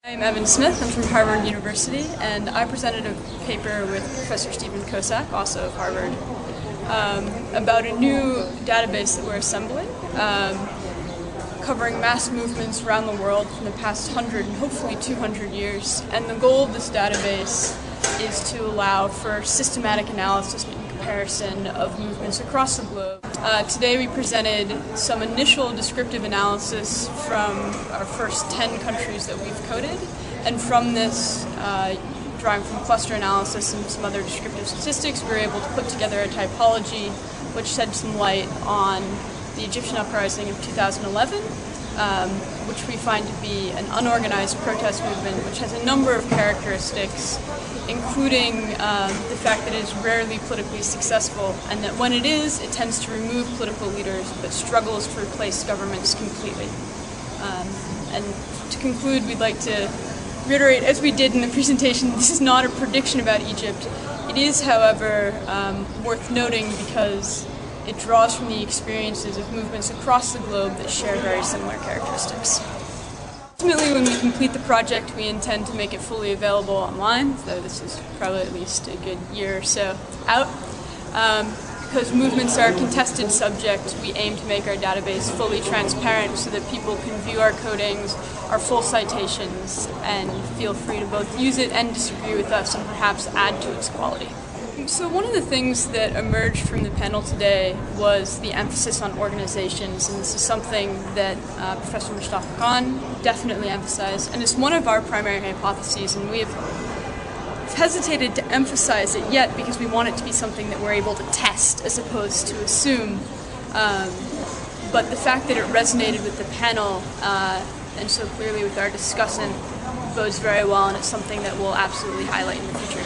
I'm Evann Smith. I'm from Harvard University, and I presented a paper with Professor Stephen Kosak, also of Harvard, about a new database that we're assembling, covering mass movements around the world from the past 100 and hopefully 200 years. And the goal of this database is to allow for systematic analysis and comparison of movements across the globe. Today we presented some initial descriptive analysis from our first 10 countries that we've coded, and from this, drawing from cluster analysis and some other descriptive statistics, we were able to put together a typology which shed some light on the Egyptian uprising of 2011, which we find to be an unorganized protest movement which has a number of characteristics, including the fact that it is rarely politically successful, and that when it is, it tends to remove political leaders but struggles to replace governments completely. And to conclude, we'd like to reiterate, as we did in the presentation, this is not a prediction about Egypt. It is, however, worth noting because it draws from the experiences of movements across the globe that share very similar characteristics. Ultimately, when we complete the project, we intend to make it fully available online, though this is probably at least a good year or so out. Because movements are a contested subject, we aim to make our database fully transparent so that people can view our codings, our full citations, and feel free to both use it and disagree with us and perhaps add to its quality. So one of the things that emerged from the panel today was the emphasis on organizations, and this is something that Professor Mustafa Khan definitely emphasized, and it's one of our primary hypotheses, and we have hesitated to emphasize it yet because we want it to be something that we're able to test as opposed to assume. But the fact that it resonated with the panel and so clearly with our discussant bodes very well, and it's something that we'll absolutely highlight in the future.